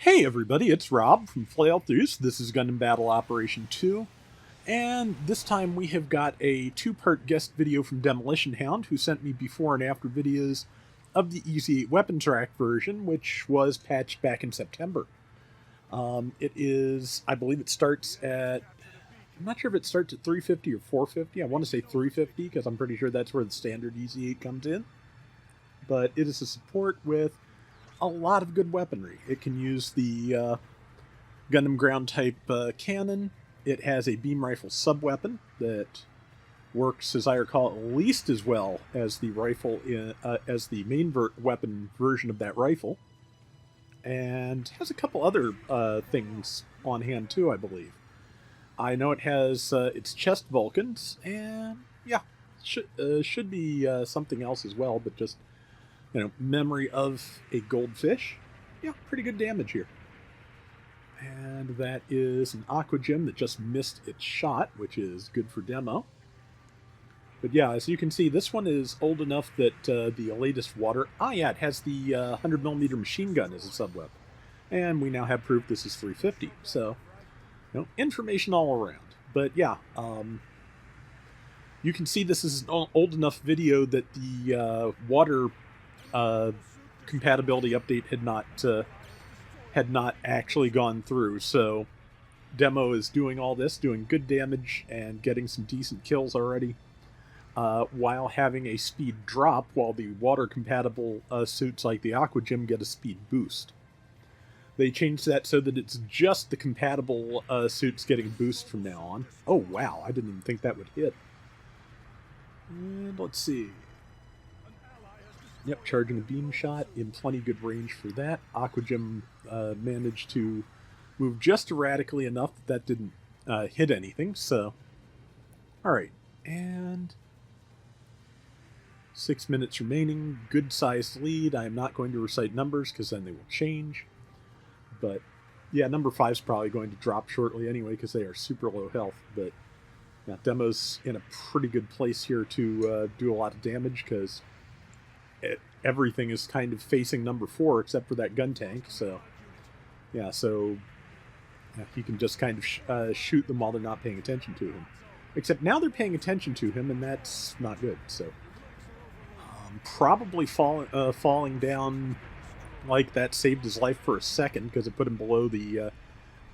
Hey everybody, it's Rob from Flailthroughs. This is Gundam Battle Operation 2, and this time we have got a two-part guest video from Demolition Hound, who sent me before and after videos of the Ez8 weapons rack version, which was patched back in September. I believe it starts at, I'm not sure if it starts at 350 or 450. I want to say 350 because I'm pretty sure that's where the standard Ez8 comes in. But it is a support with a lot of good weaponry. It can use the Gundam ground type cannon. It has a beam rifle sub-weapon that works, as I recall, at least as well as the rifle as the main weapon version of that rifle, and has a couple other things on hand too, I believe. I know it has its chest Vulcans, and yeah, should be something else as well, but just memory of a goldfish. Yeah, pretty good damage here. And that is an Aqua Gem that just missed its shot, which is good for demo. But yeah, as you can see, this one is old enough that the latest water... yeah, it has the 100mm machine gun as a sub-weapon. And we now have proof this is 350. So, information all around. But yeah, you can see this is an old enough video that the water compatibility update had not actually gone through. So demo is doing all this, doing good damage and getting some decent kills already, while having a speed drop, while the water compatible suits like the Aqua Gem get a speed boost. They changed that so that it's just the compatible suits getting a boost from now on. Oh wow, I didn't even think that would hit. And let's see. Yep, charging a beam shot in plenty good range for that. Aqua Gem managed to move just erratically enough that didn't hit anything, so... Alright, and... 6 minutes remaining. Good-sized lead. I am not going to recite numbers, because then they will change. But, yeah, number 5 is probably going to drop shortly anyway, because they are super low health. But, yeah, Demo's in a pretty good place here to do a lot of damage, because... everything is kind of facing number 4 except for that gun tank, so yeah, he can just kind of shoot them while they're not paying attention to him. Except now they're paying attention to him, and that's not good. So probably falling down like that saved his life for a second because it put him below the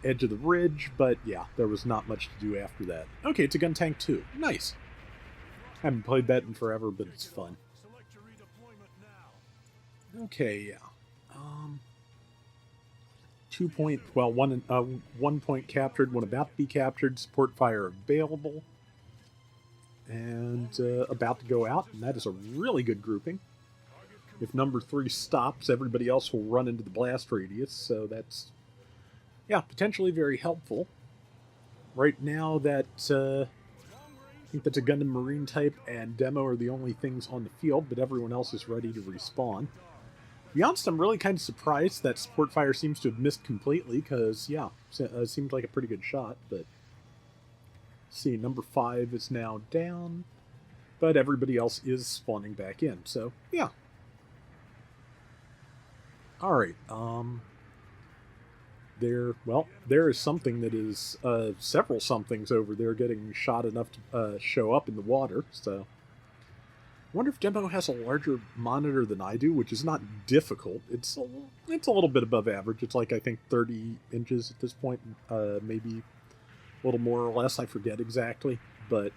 edge of the ridge, but yeah, there was not much to do after that. Okay, it's a gun tank too. Nice. I haven't played that in forever, but it's fun. Okay, yeah. 2 point, well, one point captured, one about to be captured, support fire available, and about to go out, and that is a really good grouping. If number 3 stops, everybody else will run into the blast radius, so that's, yeah, potentially very helpful. Right now, I think that's a Gundam Marine type and Demo are the only things on the field, but everyone else is ready to respawn. To be honest, I'm really kind of surprised that support fire seems to have missed completely, because, yeah, it seemed like a pretty good shot, but... See, number 5 is now down, but everybody else is spawning back in, so, yeah. Alright, there is something that is, several somethings over there getting shot enough to show up in the water, so... I wonder if Demo has a larger monitor than I do, which is not difficult. It's a little bit above average. It's like, I think, 30 inches at this point. Maybe a little more or less. I forget exactly. But,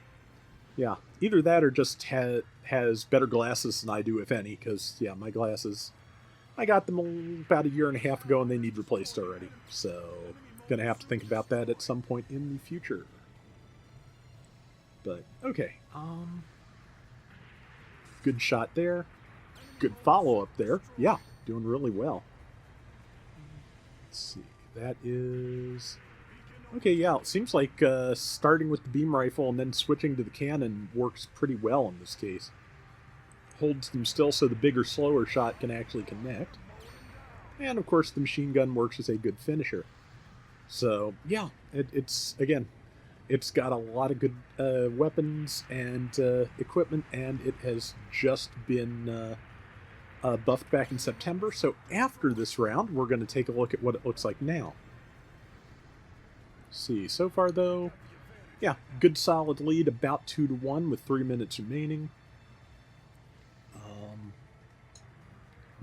yeah. Either that or just has better glasses than I do, if any. Because, yeah, my glasses... I got them about a year and a half ago, and they need replaced already. So, gonna have to think about that at some point in the future. But, okay. Good shot there. Good follow-up there. Yeah, doing really well. Let's see. That is... Okay, yeah, it seems like starting with the beam rifle and then switching to the cannon works pretty well in this case. Holds them still so the bigger, slower shot can actually connect. And, of course, the machine gun works as a good finisher. So, yeah, it's again... It's got a lot of good weapons and equipment, and it has just been buffed back in September. So after this round, we're going to take a look at what it looks like now. Let's see, so far though, yeah, good solid lead, about 2-1 with 3 minutes remaining.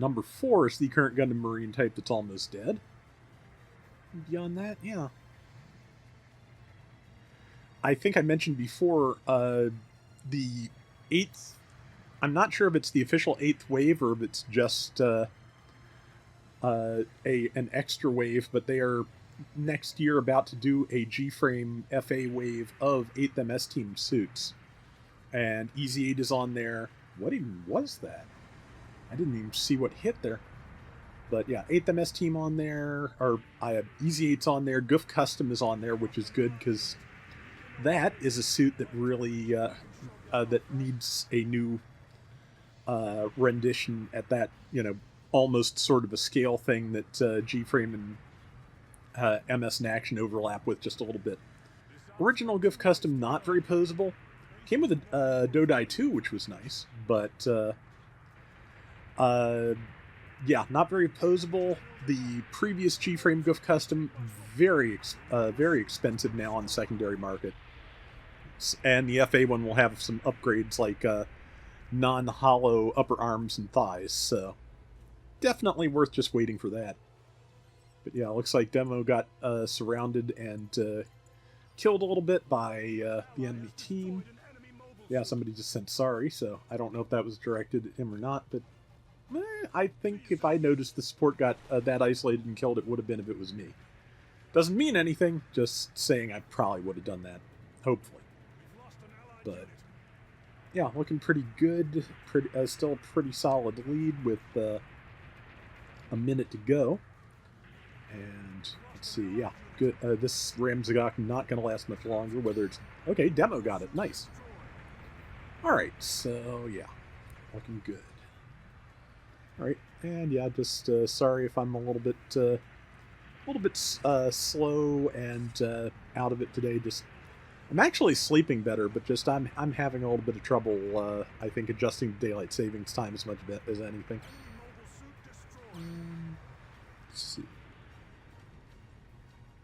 Number 4 is the current Gundam Marine type that's almost dead. Beyond that, yeah. I think I mentioned before, the 8th, I'm not sure if it's the official 8th wave or if it's just an extra wave, but they are next year about to do a G-frame FA wave of 8th MS team suits. And Ez8 is on there. What even was that? I didn't even see what hit there. But yeah, 8th MS team on there, or I have Ez8's on there, Goof Custom is on there, which is good because that is a suit that really that needs a new rendition at that, almost sort of a scale thing that G-frame and MS in Action overlap with just a little bit. Original Goof Custom, not very posable. Came with a Dodai 2, which was nice, but yeah, not very posable. The previous G-frame Goof Custom, very expensive now on the secondary market. And the FA one will have some upgrades like non-hollow upper arms and thighs, so definitely worth just waiting for that. But yeah, it looks like Demo got surrounded and killed a little bit by the enemy team. Yeah, somebody just sent sorry, so I don't know if that was directed at him or not, but I think if I noticed the support got that isolated and killed, it would have been if it was me. Doesn't mean anything, just saying I probably would have done that, hopefully. But yeah, looking pretty good. Still a pretty solid lead with a minute to go. And let's see, yeah, good. This Ramzagok not going to last much longer. Whether it's okay, Demo got it, nice. All right, so yeah, looking good. All right, and yeah, just sorry if I'm a little bit slow and out of it today. Just I'm actually sleeping better, but just I'm having a little bit of trouble. I think adjusting to daylight savings time as much as anything. Let's see.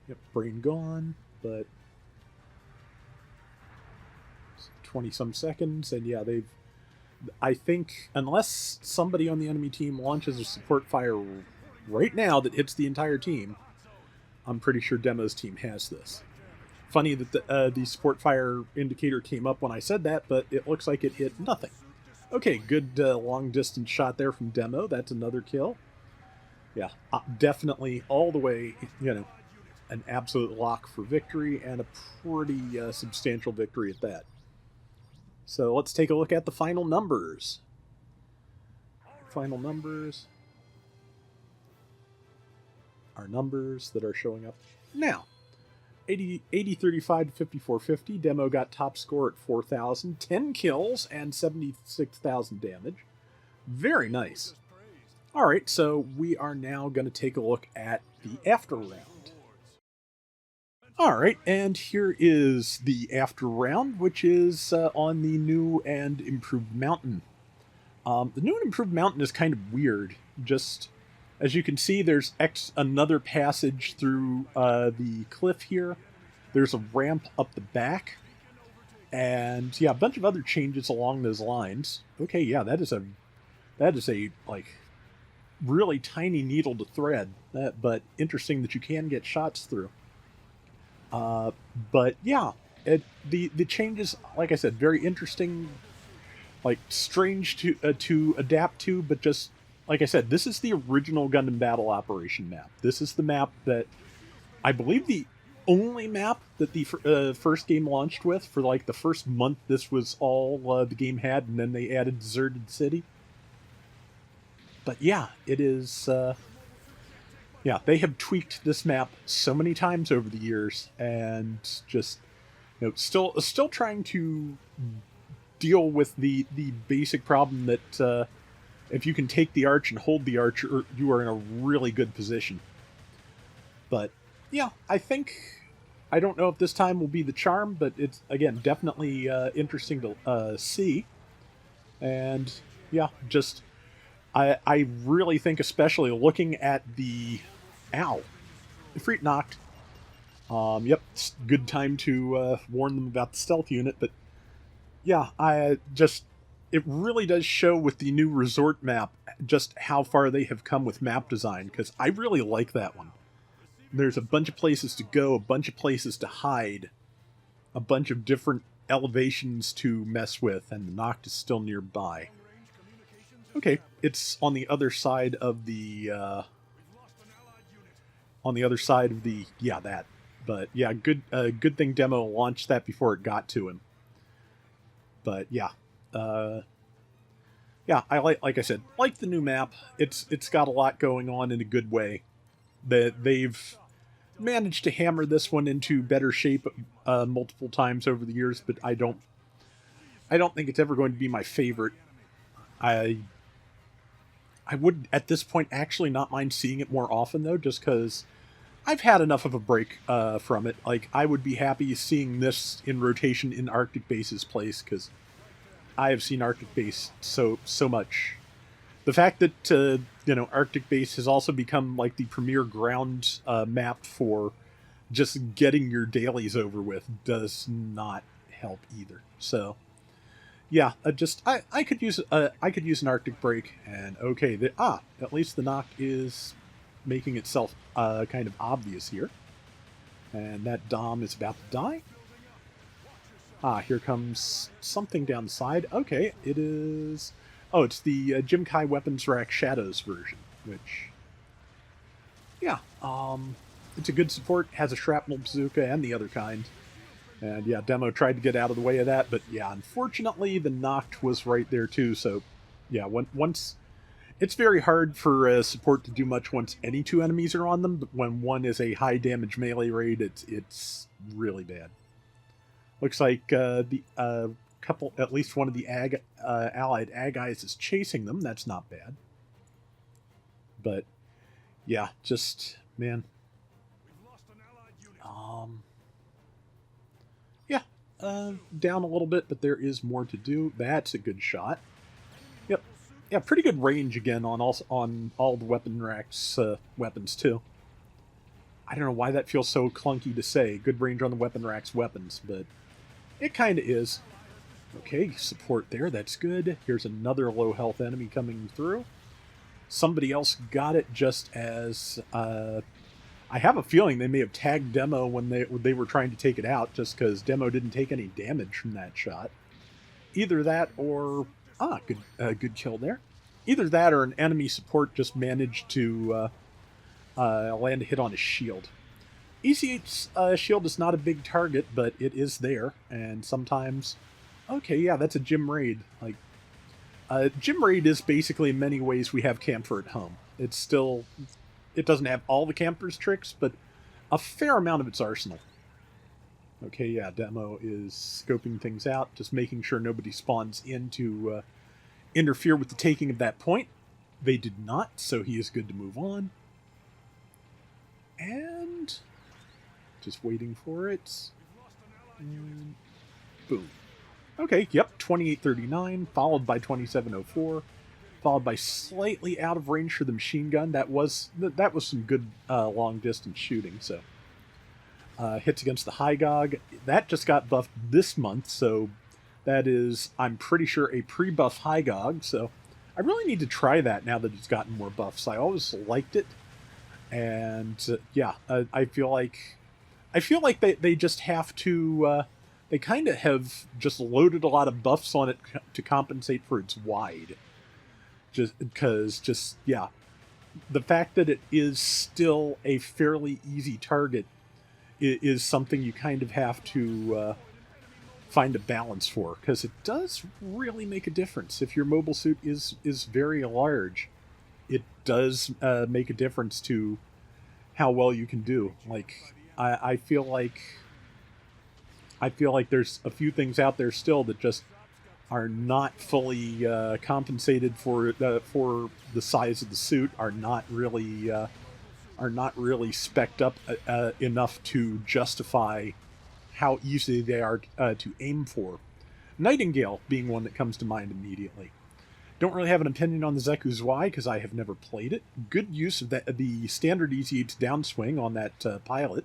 Yep, brain gone, but 20-some seconds, and yeah, I think, unless somebody on the enemy team launches a support fire right now that hits the entire team, I'm pretty sure Demo's team has this. Funny that the support fire indicator came up when I said that, but it looks like it hit nothing. Okay, good long-distance shot there from Demo. That's another kill. Yeah, definitely all the way, an absolute lock for victory, and a pretty substantial victory at that. So let's take a look at the final numbers. Final numbers are numbers that are showing up now. 80-35 to 54-50. Demo got top score at 4,000, 10 kills, and 76,000 damage. Very nice. All right, so we are now going to take a look at the after round. All right, and here is the after round, which is on the new and improved mountain. The new and improved mountain is kind of weird. Just as you can see, there's another passage through the cliff here. There's a ramp up the back, and yeah, a bunch of other changes along those lines. Okay, yeah, that is a like really tiny needle to thread, but interesting that you can get shots through. But yeah, the changes, like I said, very interesting, like strange to adapt to, but just like I said, this is the original Gundam Battle Operation map. This is the map that I believe the only map that the first game launched with for like the first month. This was all the game had, and then they added Deserted City. But yeah, it is. Yeah, they have tweaked this map so many times over the years, and just still trying to deal with the basic problem that if you can take the arch and hold the arch, you are in a really good position. But yeah, I don't know if this time will be the charm, but it's again definitely interesting to see. And yeah, just I really think, especially looking at the... Ow. The Freak knocked. Yep, it's a good time to warn them about the stealth unit, but yeah, it really does show with the new resort map just how far they have come with map design, because I really like that one. There's a bunch of places to go, a bunch of places to hide, a bunch of different elevations to mess with, and the Noct is still nearby. Okay, it's on the other side of the, yeah, that. But yeah, good thing Demo launched that before it got to him. But yeah, yeah, like I said, like the new map. It's got a lot going on in a good way. They've managed to hammer this one into better shape multiple times over the years, but I don't think it's ever going to be my favorite. I would at this point actually not mind seeing it more often though, just because I've had enough of a break from it. Like, I would be happy seeing this in rotation in Arctic Base's place, because I have seen Arctic Base so much. The fact that Arctic Base has also become like the premier ground map for just getting your dailies over with does not help either. So yeah, I could use an Arctic break, and okay, at least the Noct is making itself kind of obvious here, and that Dom is about to die. Here comes something down the side. Okay, it is... Oh, it's the Jim Kai Weapons Rack Shadows version, which... Yeah, it's a good support, has a shrapnel bazooka and the other kind. And yeah, Demo tried to get out of the way of that, but yeah, unfortunately the Noct was right there too, so yeah, once... It's very hard for support to do much once any two enemies are on them, but when one is a high damage melee raid, it's really bad. Looks like at least one of the allied Ag-Eyes is chasing them. That's not bad. But yeah, just, man. Yeah, down a little bit, but there is more to do. That's a good shot. Yep. Yeah, pretty good range again on all the weapon racks weapons too. I don't know why that feels so clunky to say. Good range on the weapon rack's weapons, but it kind of is. Okay, support there. That's good. Here's another low health enemy coming through. Somebody else got it just as... I have a feeling they may have tagged Demo when they were trying to take it out, just because Demo didn't take any damage from that shot. Either that or... good kill there. Either that or an enemy support just managed to land a hit on his shield. Ez8's shield is not a big target, but it is there, and sometimes... Okay, yeah, that's a gym raid. Like, gym raid is basically in many ways we have camper at home. It's still... It doesn't have all the camper's tricks, but a fair amount of its arsenal. Okay, yeah, Demo is scoping things out, just making sure nobody spawns in to interfere with the taking of that point. They did not, so he is good to move on. And... just waiting for it. And boom. Okay, yep, 2839, followed by 2704, followed by slightly out of range for the machine gun. That was some good long-distance shooting, so... hits against the Hygog. That just got buffed this month, so that is, I'm pretty sure, a pre-buff Hygog, so I really need to try that now that it's gotten more buffs. I always liked it, and yeah, I feel like they just have to, they kind of have just loaded a lot of buffs on it to compensate for its wide. Just because, yeah, the fact that it is still a fairly easy target is something you kind of have to find a balance for, because it does really make a difference. If your mobile suit is very large, it does make a difference to how well you can do. Like, I feel like there's a few things out there still that just are not fully compensated for the size of the suit, are not really spec'd up enough to justify how easy they are to aim for. Nightingale being one that comes to mind immediately. Don't really have an opinion on the Zeku's Y because I have never played it. Good use of the standard EZ8's downswing on that pilot.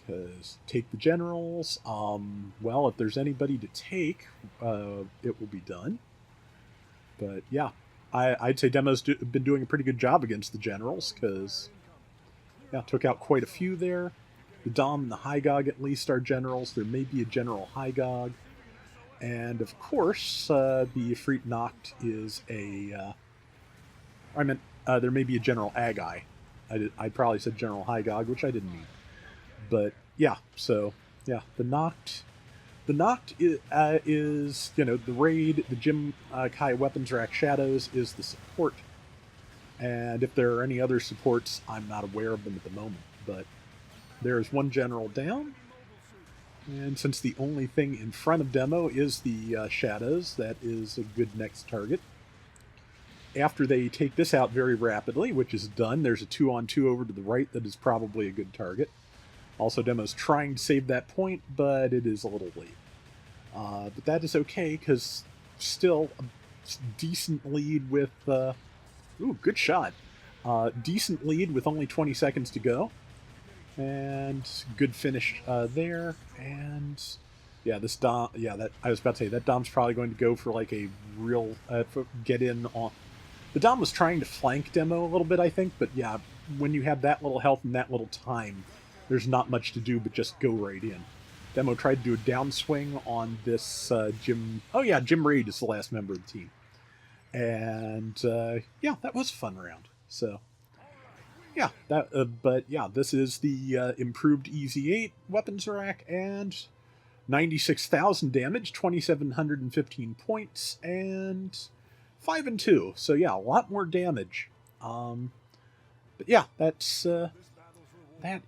Because take the generals. Well, if there's anybody to take, it will be done. But yeah, I'd say Demo's been doing a pretty good job against the generals because, yeah, took out quite a few there. The Dom and the Hygog at least are generals. There may be a General Hygog. And of course, the Ifrit Nacht is a. There may be a General Agai. I probably said General Hygog, which I didn't mean. But yeah, so yeah, the Nacht is the raid. The Jim Kai weapons rack shadows is the support. And if there are any other supports, I'm not aware of them at the moment. But there is one general down. And since the only thing in front of Demo is the shadows, that is a good next target. After they take this out very rapidly, which is done, there's a 2-on-2 over to the right that is probably a good target. Also, Demo's trying to save that point, but it is a little late. But that is okay, because still a decent lead with... ooh, good shot. Decent lead with only 20 seconds to go. And good finish there. And yeah, this Dom... Yeah, I was about to say, that Dom's probably going to go for like a real... get in on... The Dom was trying to flank Demo a little bit, I think, but yeah, when you have that little health and that little time, there's not much to do but just go right in. Demo tried to do a downswing on this Jim... Oh yeah, Jim Raid is the last member of the team. And yeah, that was a fun round. So yeah, but yeah, this is the improved EZ8 weapons rack, and 96,000 damage, 2,715 points, and 5-2. So yeah, a lot more damage. But yeah, that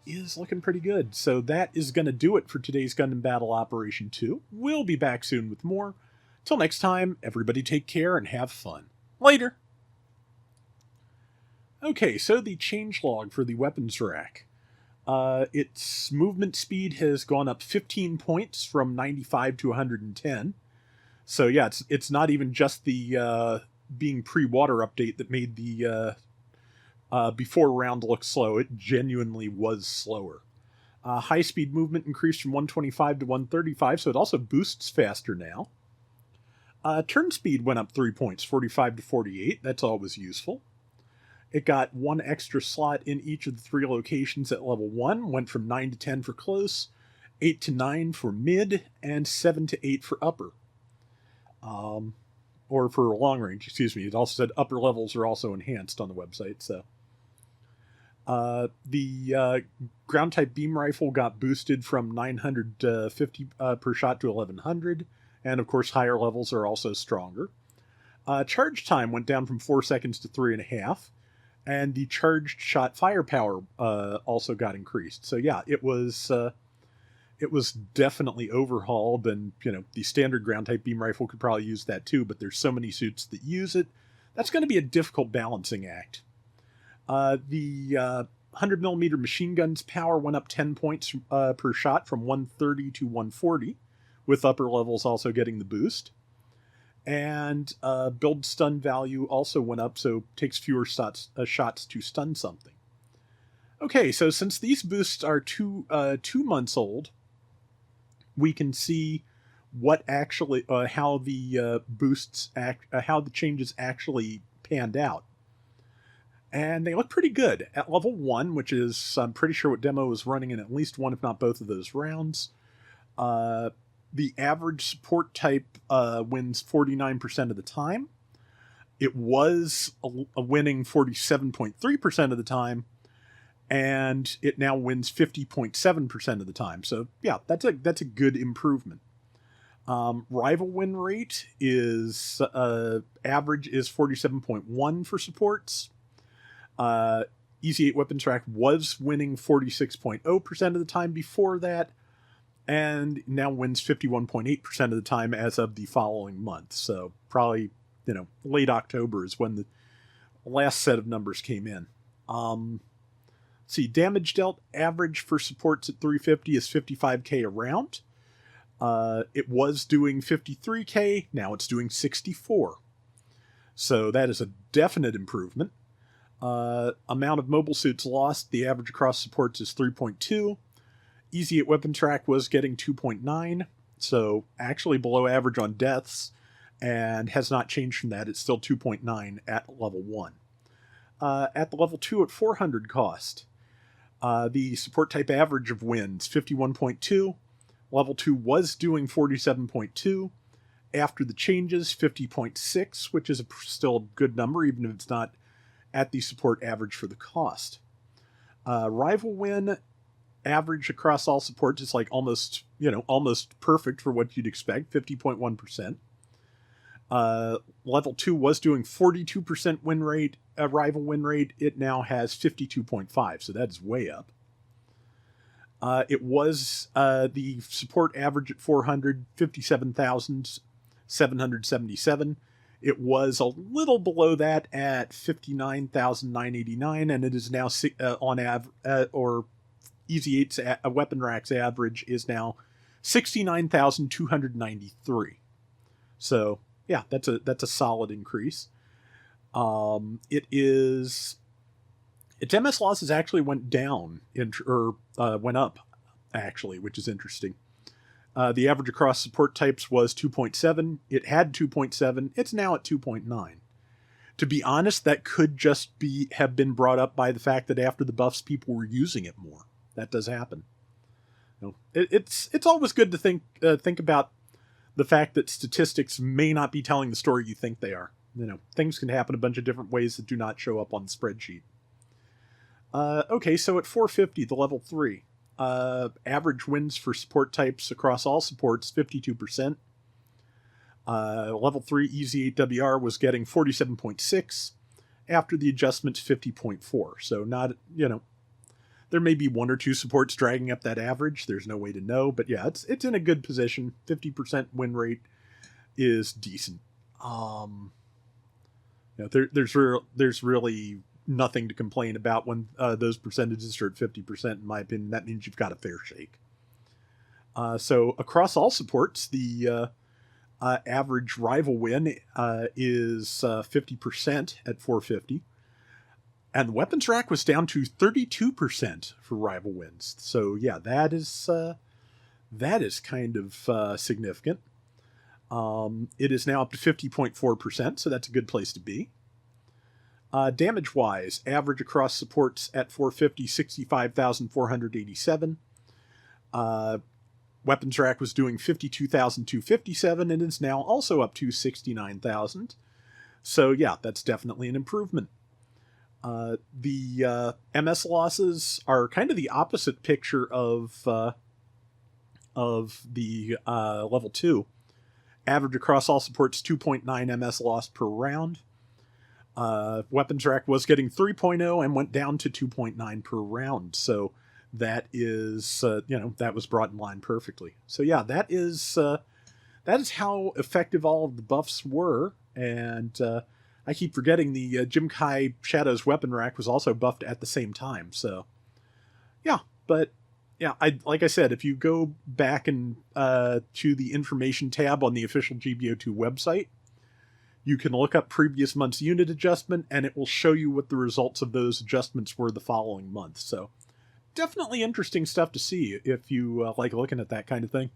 is looking pretty good. So that is going to do it for today's Gundam Battle Operation 2. We'll be back soon with more. Till next time, everybody take care and have fun. Later! Okay, so the changelog for the weapons rack. Its movement speed has gone up 15 points from 95 to 110. So yeah, it's not even just the being pre-water update that made the before round look slow. It genuinely was slower. High-speed movement increased from 125 to 135, so it also boosts faster now. Turn speed went up 3 points, 45 to 48. That's always useful. It got one extra slot in each of the 3 locations at level 1, went from 9 to 10 for close, 8 to 9 for mid, and 7 to 8 for upper. Or for long range, excuse me. It also said upper levels are also enhanced on the website, so. The ground type beam rifle got boosted from 950 per shot to 1100, and of course higher levels are also stronger. Charge time went down from 4 seconds to 3.5, and the charged shot firepower also got increased. So yeah, it was definitely overhauled, and the standard ground type beam rifle could probably use that too, but there's so many suits that use it. That's going to be a difficult balancing act. The 100mm machine gun's power went up 10 points per shot from 130 to 140, with upper levels also getting the boost. And build stun value also went up, so takes fewer shots to stun something. Okay, so since these boosts are 2 months old, we can see what actually how the how the changes actually panned out. And they look pretty good. At level 1, which is, I'm pretty sure what Demo is running in at least one, if not both of those rounds, the average support type wins 49% of the time. It was a winning 47.3% of the time, and it now wins 50.7% of the time. So yeah, that's a good improvement. Rival win rate is average is 47.1 for supports. EZ8 weapons rack was winning 46.0% of the time before that, and now wins 51.8% of the time as of the following month. So probably, late October is when the last set of numbers came in. See, damage dealt average for supports at 350 is 55k a round. It was doing 53k, now it's doing 64. So that is a definite improvement. Amount of mobile suits lost, the average across supports is 3.2. Ez8 weapon track was getting 2.9, so actually below average on deaths, and has not changed from that. It's still 2.9 at level 1. At the level 2 at 400 cost, the support type average of wins, 51.2. Level 2 was doing 47.2. After the changes, 50.6, which is still a good number, even if it's not at the support average for the cost. Rival win average across all supports is like almost perfect for what you'd expect, 50.1%. Level 2 was doing 42% win rate, rival win rate. It now has 52.5, so that is way up. It was the support average at 400, 57,777. It was a little below that at 59,989, and it is now on Ez8's weapon rack's average is now 69,293. So yeah, that's a solid increase. Its MS losses actually went down went up actually, which is interesting. The average across support types was 2.7. It had 2.7. It's now at 2.9. To be honest, that could just have been brought up by the fact that after the buffs, people were using it more. That does happen. It's always good to think about the fact that statistics may not be telling the story you think they are. Things can happen a bunch of different ways that do not show up on the spreadsheet. Okay, so at 450, the level 3. Average wins for support types across all supports, 52%. Level 3 Ez8WR was getting 47.6. After the adjustments, 50.4. So not, there may be one or two supports dragging up that average. There's no way to know, but yeah, it's in a good position. 50% win rate is decent. There's really nothing to complain about when those percentages are at 50%. In my opinion, that means you've got a fair shake. So across all supports, the average rival win is 50% at 450. And the weapons rack was down to 32% for rival wins. So yeah, that is kind of significant. It is now up to 50.4%, so that's a good place to be. Damage-wise, average across supports at 450, 65,487. Weapons rack was doing 52,257, and is now also up to 69,000. So yeah, that's definitely an improvement. The MS losses are kind of the opposite picture of the level 2. Average across all supports 2.9 MS lost per round. Weapons rack was getting 3.0 and went down to 2.9 per round. So that is, that was brought in line perfectly. So yeah, that is how effective all of the buffs were. And I keep forgetting the Jim-Kai Shadow's weapon rack was also buffed at the same time. So yeah, but yeah, like I said, if you go back and to the information tab on the official GBO2 website, you can look up previous month's unit adjustment, and it will show you what the results of those adjustments were the following month. So definitely interesting stuff to see if you like looking at that kind of thing.